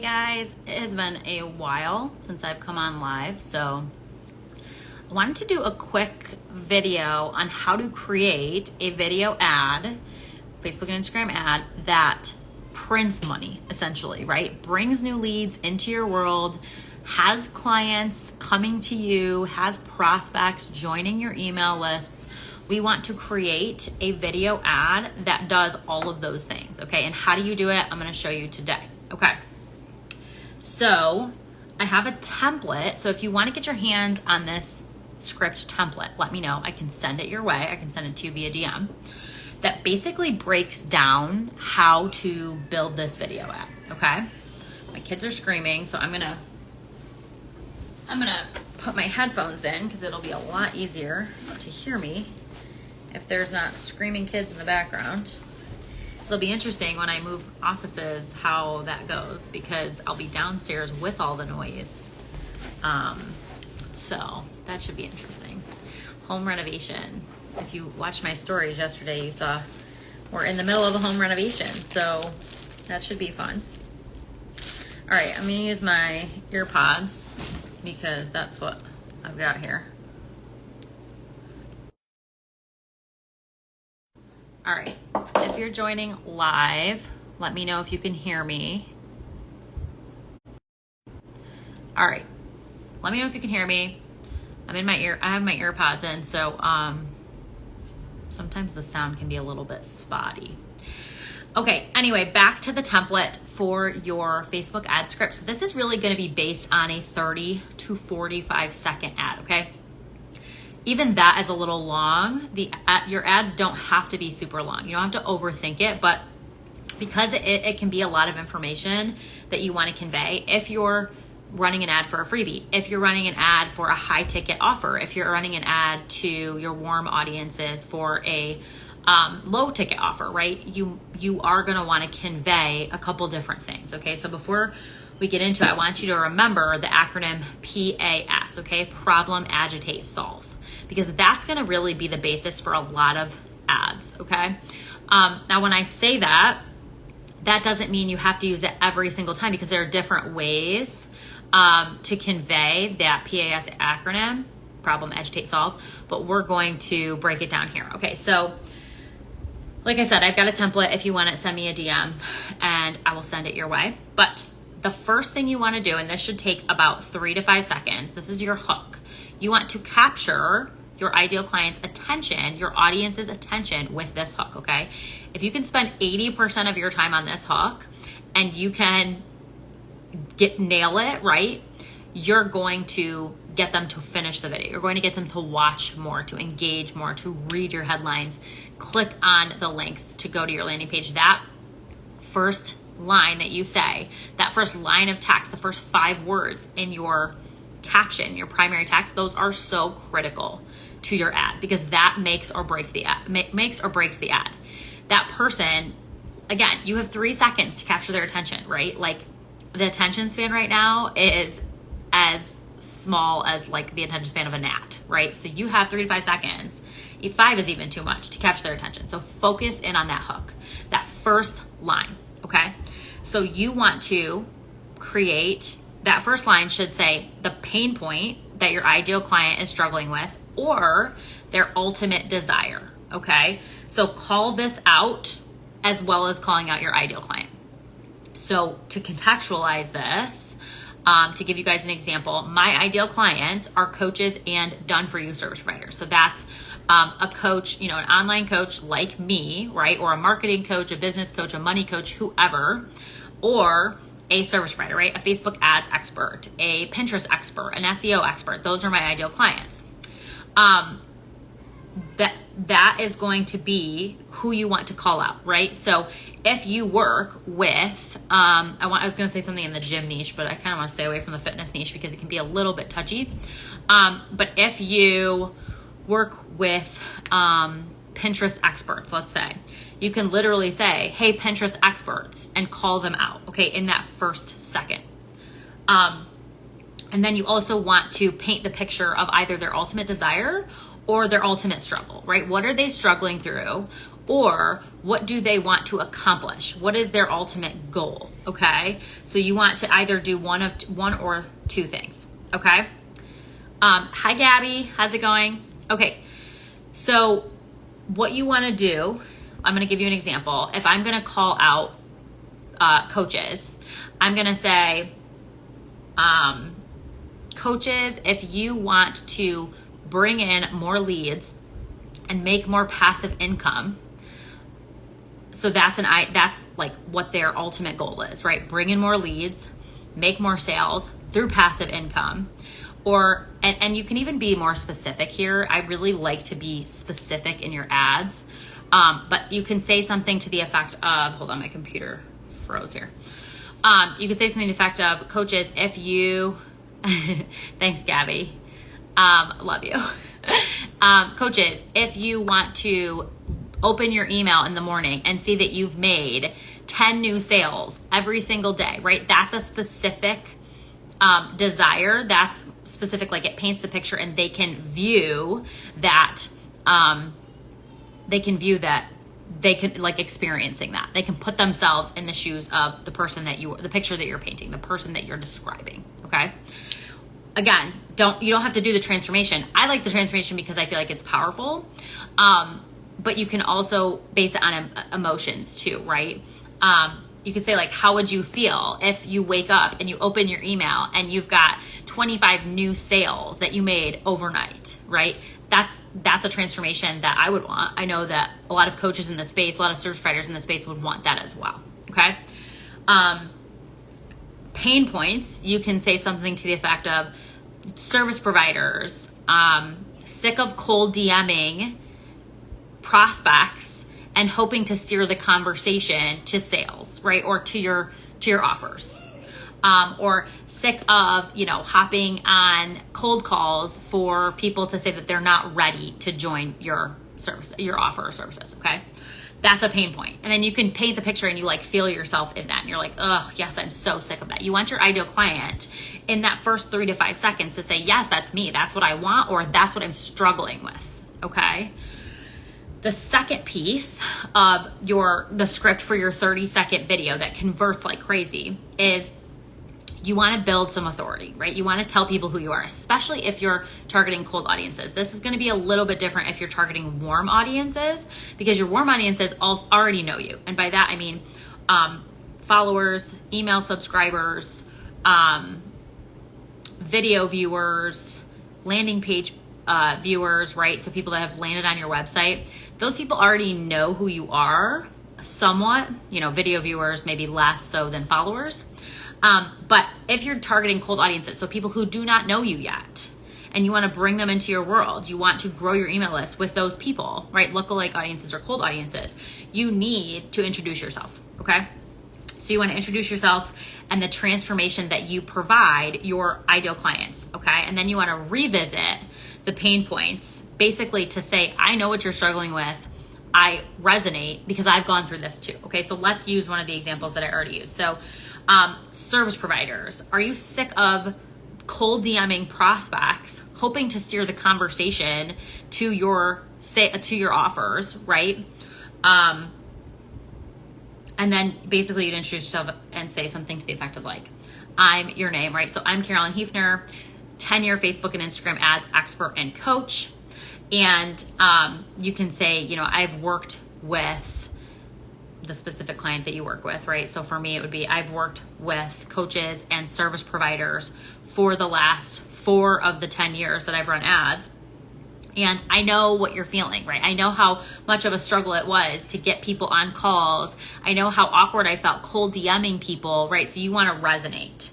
Guys, it has been a while since I've come on live, so I wanted to do a quick video on how to create a video ad, Facebook and Instagram ad that prints money, essentially, right? Brings new leads into your world, has clients coming to you, has prospects joining your email lists. We want to create a video ad that does all of those things, okay? And how do you do it? I'm gonna show you today, okay? So I have a template. So if you want to get your hands on this script template, let me know. I can send it your way. I can send it to you via DM. That basically breaks down how to build this video ad, okay? My kids are screaming, so I'm gonna put my headphones in because it'll be a lot easier to hear me if there's not screaming kids in the background. It'll be interesting when I move offices how that goes because I'll be downstairs with all the noise. So that should be interesting. Home renovation. If you watched my stories yesterday, you saw we're in the middle of a home renovation. So that should be fun. All right, I'm gonna use my ear pods because that's what I've got here. All right, if you're joining live, let me know if you can hear me. All right, let me know if you can hear me. I'm in my ear, I have my ear pods in, so sometimes the sound can be a little bit spotty. Okay, anyway, back to the template for your Facebook ad script. So this is really gonna be based on a 30 to 45 second ad, okay? Even that is a little long. Your ads don't have to be super long. You don't have to overthink it, but because it can be a lot of information that you want to convey. If you're running an ad for a freebie, if you're running an ad for a high ticket offer, if you're running an ad to your warm audiences for a low ticket offer, right? You are going to want to convey a couple different things. Okay. So before we get into it, I want you to remember the acronym PAS, okay? Problem, agitate, solve. Because that's gonna really be the basis for a lot of ads, okay? Now when I say that doesn't mean you have to use it every single time because there are different ways to convey that PAS acronym, problem, agitate, solve, but we're going to break it down here. Okay, so like I said, I've got a template. If you want it, send me a DM and I will send it your way. But the first thing you wanna do, and this should take about 3 to 5 seconds, this is your hook. You want to capture your ideal client's attention, your audience's attention with this hook, okay? If you can spend 80% of your time on this hook and you can nail it, right? You're going to get them to finish the video. You're going to get them to watch more, to engage more, to read your headlines, click on the links to go to your landing page. That first line that you say, that first line of text, the first 5 words in your caption, your primary text, those are so critical to your ad because that makes or breaks the ad. That person, again, you have 3 seconds to capture their attention, right? Like the attention span right now is as small as like the attention span of a gnat, right? So you have 3 to 5 seconds. 5 is even too much to capture their attention. So focus in on that hook, that first line, okay? So you want to create, that first line should say the pain point that your ideal client is struggling with or their ultimate desire, okay? So call this out as well as calling out your ideal client. So to contextualize this, to give you guys an example, my ideal clients are coaches and done-for-you service providers. So that's a coach, an online coach like me, right? Or a marketing coach, a business coach, a money coach, whoever, or a service provider, right? A Facebook ads expert, a Pinterest expert, an SEO expert. Those are my ideal clients. That is going to be who you want to call out, right? So if you work with, I was going to say something in the gym niche, but I kind of want to stay away from the fitness niche because it can be a little bit touchy. But if you work with Pinterest experts, let's say, you can literally say, hey, Pinterest experts, and call them out, okay, in that first second. And then you also want to paint the picture of either their ultimate desire or their ultimate struggle, right? What are they struggling through? or what do they want to accomplish? What is their ultimate goal? Okay. So you want to either do one or two things. Okay. Hi, Gabby. How's it going? Okay. So what you want to do, I'm going to give you an example. If I'm going to call out coaches, I'm going to say, coaches, if you want to bring in more leads and make more passive income, so that's like what their ultimate goal is, right? Bring in more leads, make more sales through passive income. Or, and you can even be more specific here. I really like to be specific in your ads. But you can say something to the effect of, hold on, my computer froze here. You could say something to the effect of, coaches, if you, thanks, Gabby. Love you. Coaches, if you want to open your email in the morning and see that you've made 10 new sales every single day, right? That's a specific desire. That's specific, like it paints the picture, and they can view that, they can like experiencing that. They can put themselves in the shoes of the person the picture that you're painting, the person that you're describing. Okay. Again, you don't have to do the transformation. I like the transformation because I feel like it's powerful. But you can also base it on emotions too, right? You could say like, how would you feel if you wake up and you open your email and you've got 25 new sales that you made overnight, right? That's a transformation that I would want. I know that a lot of coaches in the space, a lot of service providers in the space would want that as well. Okay. Pain points, you can say something to the effect of, service providers, sick of cold DMing prospects and hoping to steer the conversation to sales, right? Or to your offers. Or sick of, hopping on cold calls for people to say that they're not ready to join your service, your offer or services. Okay. That's a pain point. And then you can paint the picture and you like feel yourself in that. And you're like, oh, yes, I'm so sick of that. You want your ideal client in that first 3 to 5 seconds to say, yes, that's me. That's what I want, or that's what I'm struggling with. Okay. The second piece of the script for your 30-second video that converts like crazy is you want to build some authority, right? You want to tell people who you are, especially if you're targeting cold audiences. This is going to be a little bit different if you're targeting warm audiences, because your warm audiences already know you. And by that, I mean followers, email subscribers, video viewers, landing page viewers, right? So people that have landed on your website, those people already know who you are somewhat, video viewers, maybe less so than followers. But if you're targeting cold audiences, so people who do not know you yet, and you want to bring them into your world, you want to grow your email list with those people, right? Lookalike audiences or cold audiences, you need to introduce yourself. Okay. So you want to introduce yourself and the transformation that you provide your ideal clients. Okay. And then you want to revisit the pain points, basically to say, I know what you're struggling with. I resonate because I've gone through this too. Okay. So let's use one of the examples that I already used. So service providers, are you sick of cold DMing prospects, hoping to steer the conversation to your offers, right? And then basically you'd introduce yourself and say something to the effect of like, I'm your name, right? So I'm Carolyn Hefner, 10-year Facebook and Instagram ads expert and coach. And you can say, I've worked with the specific client that you work with, right? So for me, it would be, I've worked with coaches and service providers for the last 4 of the 10 years that I've run ads. And I know what you're feeling, right? I know how much of a struggle it was to get people on calls. I know how awkward I felt cold DMing people, right? So you want to resonate.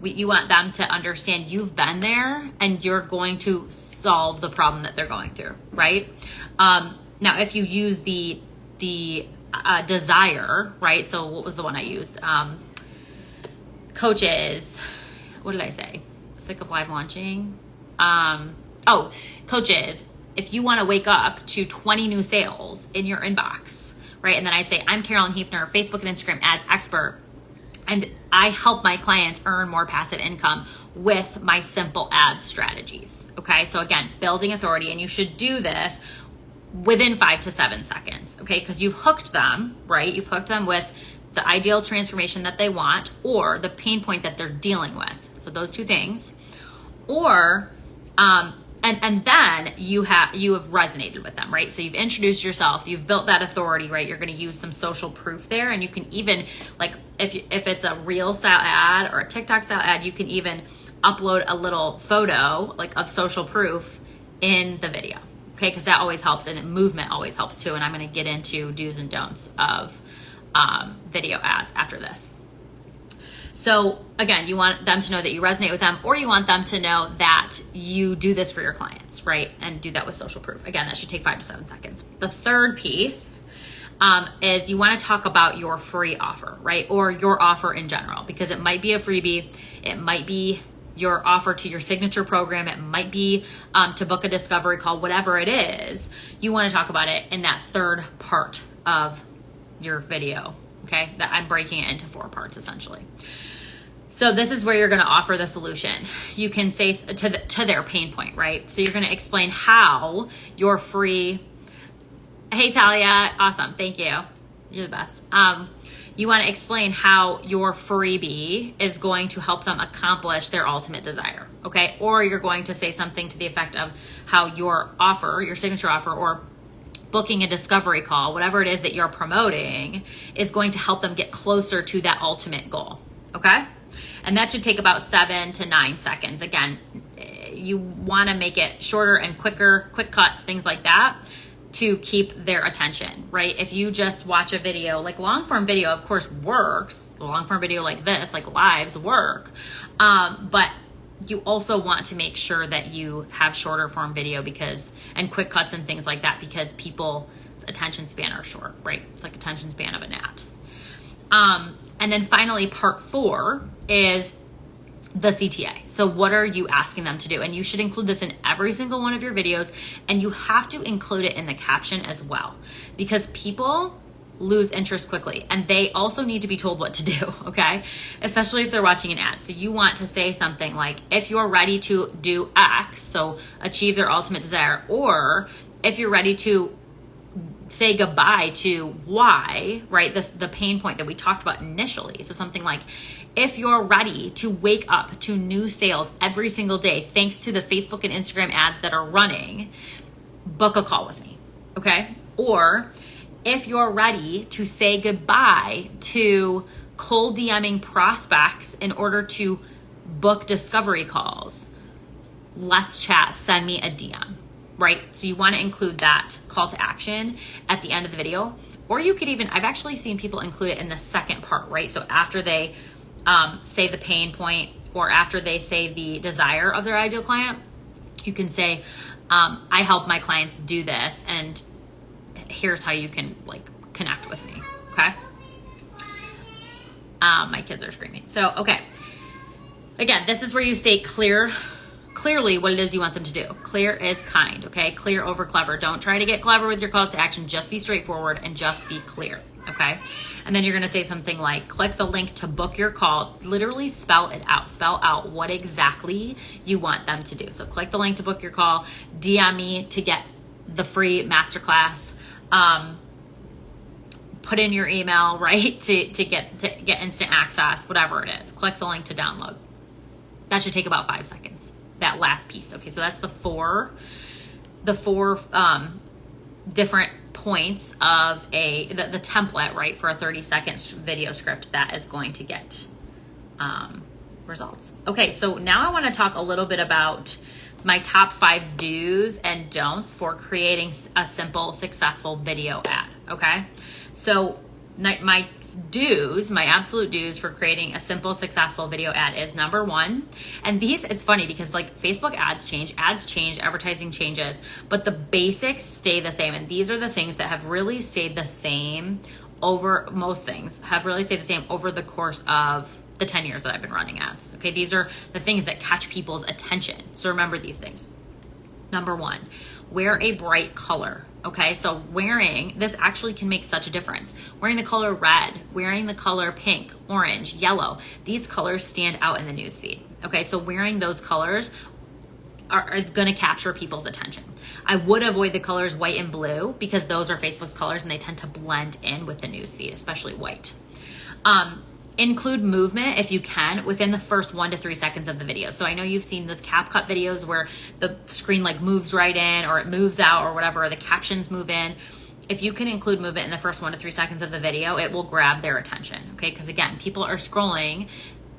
You want them to understand you've been there and you're going to solve the problem that they're going through, right? Now, if you use the desire, right? So what was the one I used? Coaches, what did I say? Sick of live launching. Coaches, if you want to wake up to 20 new sales in your inbox, right? And then I'd say, I'm Carolyn Hefner, Facebook and Instagram ads expert. And I help my clients earn more passive income with my simple ad strategies. Okay. So again, building authority, and you should do this within 5 to 7 seconds, okay? Because you've hooked them, right? You've hooked them with the ideal transformation that they want or the pain point that they're dealing with. So those two things. Or, and then you have resonated with them, right? So you've introduced yourself, you've built that authority, right? You're going to use some social proof there, and you can even, like, if it's a reel style ad or a TikTok style ad, you can even upload a little photo, like, of social proof in the video, okay? Because that always helps, and movement always helps too. And I'm going to get into do's and don'ts of video ads after this. So again, you want them to know that you resonate with them, or you want them to know that you do this for your clients, right? And do that with social proof. Again, that should take 5 to 7 seconds. The third piece is you want to talk about your free offer, right? Or your offer in general, because it might be a freebie. It might be your offer to your signature program. It might be to book a discovery call, whatever it is. You want to talk about it in that third part of your video, okay? That I'm breaking it into 4 parts essentially. So this is where you're going to offer the solution. You can say to their pain point, right? So you're going to explain how your free, hey Talia, awesome, thank you, you're the best. You want to explain how your freebie is going to help them accomplish their ultimate desire, okay? Or you're going to say something to the effect of how your offer, your signature offer, or booking a discovery call, whatever it is that you're promoting, is going to help them get closer to that ultimate goal, okay? And that should take about 7 to 9 seconds. Again, you want to make it shorter and quicker, quick cuts, things like that, to keep their attention, right? If you just watch a video, like long form video, of course, works. Long form video like this, like lives, work. But you also want to make sure that you have shorter form video and quick cuts and things like that, because people's attention span are short, right? It's like attention span of a gnat. And then finally, part 4 is the CTA. So what are you asking them to do? And you should include this in every single one of your videos, and you have to include it in the caption as well, because people lose interest quickly, and they also need to be told what to do, okay? Especially if they're watching an ad. So you want to say something like, if you're ready to do X, so achieve their ultimate desire, or if you're ready to say goodbye to Y, right? The pain point that we talked about initially. So something like, if you're ready to wake up to new sales every single day, thanks to the Facebook and Instagram ads that are running, book a call with me, okay? Or if you're ready to say goodbye to cold DMing prospects in order to book discovery calls, let's chat, send me a DM, right? So you want to include that call to action at the end of the video. Or you could even, I've actually seen people include it in the second part, right? So after they say the pain point, or after they say the desire of their ideal client, you can say, I help my clients do this, and here's how you can like connect with me, okay? My kids are screaming. So, okay. Again, this is where you state clearly what it is you want them to do. Clear is kind, okay? Clear over clever. Don't try to get clever with your calls to action. Just be straightforward and just be clear, okay? And then you're going to say something like, click the link to book your call. Literally spell it out. Spell out what exactly you want them to do. So click the link to book your call. DM me to get the free masterclass. Put in your email, right? To get instant access, whatever it is. Click the link to download. That should take about 5 seconds. That last piece. Okay, so that's the four different points of the template, right, for a 30-second video script that is going to get results. Okay, so now I want to talk a little bit about my top 5 do's and don'ts for creating a simple, successful video ad. Okay, so my do's, my absolute do's for creating a simple, successful video ad is number 1. And it's funny because like Facebook ads change, advertising changes, but the basics stay the same. And these are the things that have really stayed the same over the course of the 10 years that I've been running ads. Okay, these are the things that catch people's attention. So remember these things. Number 1, wear a bright color. Okay, so wearing this actually can make such a difference. Wearing the color red, wearing the color pink, orange, yellow, these colors stand out in the newsfeed. Okay, so wearing those colors is going to capture people's attention. I would avoid the colors white and blue because those are Facebook's colors and they tend to blend in with the newsfeed, especially white. Include movement if you can within the first 1 to 3 seconds of the video. So I know you've seen those CapCut videos where the screen like moves right in or it moves out or whatever, or the captions move in. If you can include movement in the first 1 to 3 seconds of the video, it will grab their attention, okay? Because again, people are scrolling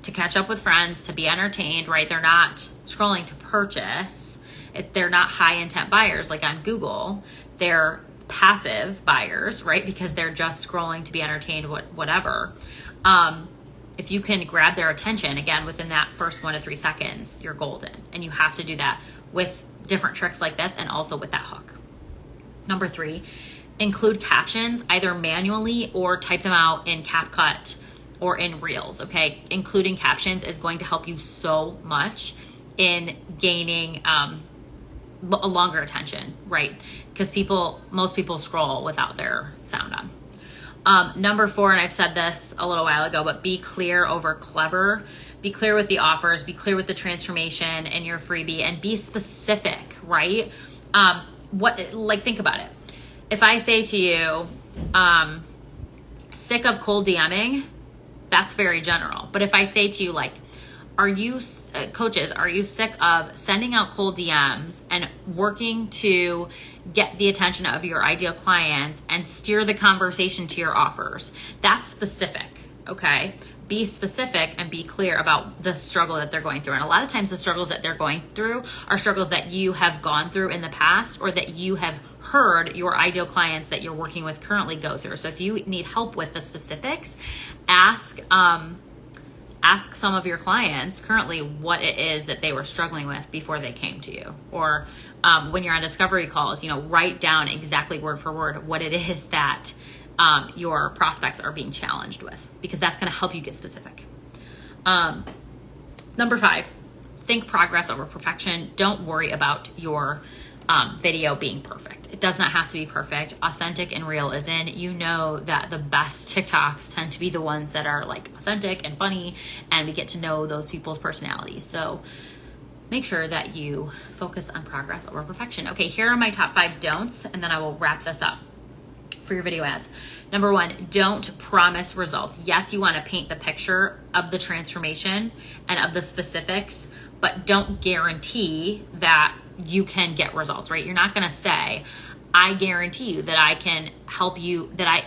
to catch up with friends, to be entertained, right? They're not scrolling to purchase. They're not high intent buyers like on Google. They're passive buyers, right? Because they're just scrolling to be entertained, whatever. If you can grab their attention, again, within that first 1 to 3 seconds, you're golden. And you have to do that with different tricks like this and also with that hook. Number 3, include captions either manually or type them out in CapCut or in Reels, okay? Including captions is going to help you so much in gaining a longer attention, right? Because most people scroll without their sound on. Number 4, and I've said this a little while ago, but be clear over clever. Be clear with the offers, be clear with the transformation in your freebie, and be specific, right? Think about it. If I say to you, sick of cold DMing, that's very general. But if I say to you, like, coaches, are you sick of sending out cold DMs and working to get the attention of your ideal clients and steer the conversation to your offers? That's specific, okay? Be specific and be clear about the struggle that they're going through. And a lot of times the struggles that they're going through are struggles that you have gone through in the past or that you have heard your ideal clients that you're working with currently go through. So if you need help with the specifics, ask some of your clients currently what it is that they were struggling with before they came to you. Or when you're on discovery calls, write down exactly word for word what it is that your prospects are being challenged with, because that's going to help you get specific. Number 5, think progress over perfection. Don't worry about your video being perfect. It does not have to be perfect. Authentic and real is in. You know that the best TikToks tend to be the ones that are like authentic and funny, and we get to know those people's personalities. So make sure that you focus on progress over perfection. Okay, here are my top 5 don'ts, and then I will wrap this up for your video ads. Number 1, don't promise results. Yes, you want to paint the picture of the transformation and of the specifics, but don't guarantee that you can get results, right? You're not going to say, I guarantee you that I can help you, that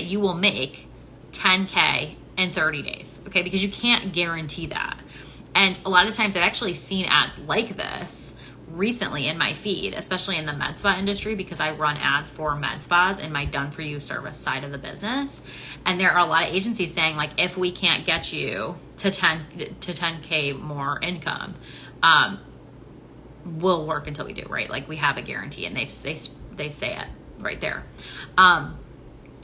you will make 10K in 30 days, okay? Because you can't guarantee that. And a lot of times I've actually seen ads like this recently in my feed, especially in the med spa industry, because I run ads for med spas in my done for you service side of the business. And there are a lot of agencies saying, like, if we can't get you to 10K more income, we'll work until we do, right? Like, we have a guarantee, and they say it right there.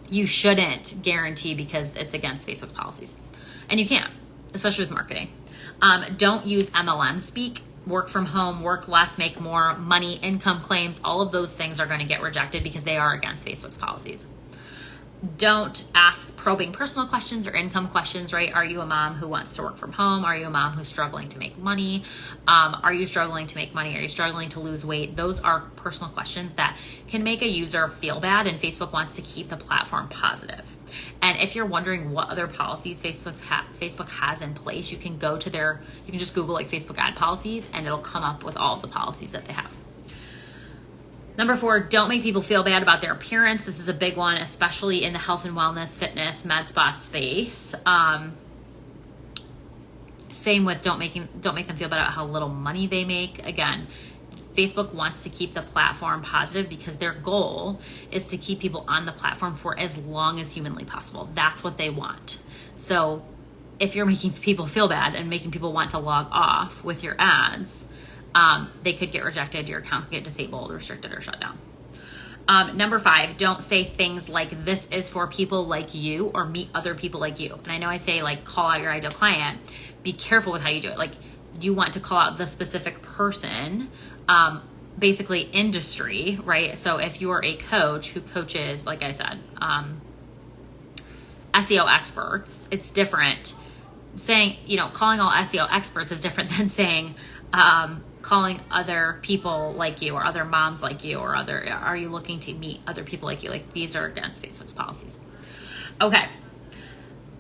You shouldn't guarantee because it's against Facebook policies, and you can't, especially with marketing. Don't use MLM speak. Work from home, work less, make more, money, income claims, all of those things are going to get rejected because they are against Facebook's policies. Don't ask probing personal questions or income questions, right? Are you a mom who wants to work from home? Are you a mom who's struggling to make money? Are you struggling to make money? Are you struggling to lose weight? Those are personal questions that can make a user feel bad, and Facebook wants to keep the platform positive. And if you're wondering what other policies Facebook has in place, you can go to you can just Google like Facebook ad policies, and it'll come up with all of the policies that they have. Number 4, don't make people feel bad about their appearance. This is a big one, especially in the health and wellness, fitness, med spa space. Same with don't make them feel bad about how little money they make. Again, Facebook wants to keep the platform positive because their goal is to keep people on the platform for as long as humanly possible. That's what they want. So if you're making people feel bad and making people want to log off with your ads, they could get rejected, your account could get disabled, restricted, or shut down. Number 5, don't say things like, this is for people like you, or meet other people like you. And I know I say, like, call out your ideal client. Be careful with how you do it. Like, you want to call out the specific person, basically industry, right? So if you're a coach who coaches, like I said, SEO experts, it's different. Saying, calling all SEO experts is different than saying, calling other people like you or other moms like you, or are you looking to meet other people like you? Like, these are against Facebook's policies. Okay.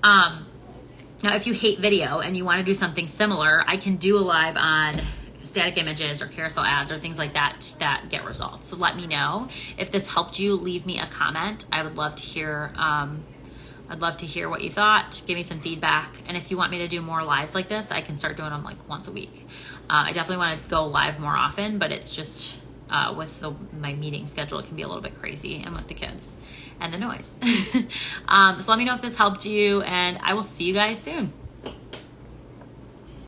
Now, if you hate video and you want to do something similar, I can do a live on static images or carousel ads or things like that that get results. So let me know if this helped you. Leave me a comment. I would love to hear. I'd love to hear what you thought. Give me some feedback. And if you want me to do more lives like this, I can start doing them like once a week. I definitely want to go live more often, but it's just with my meeting schedule, it can be a little bit crazy, and with the kids and the noise. So let me know if this helped you, and I will see you guys soon.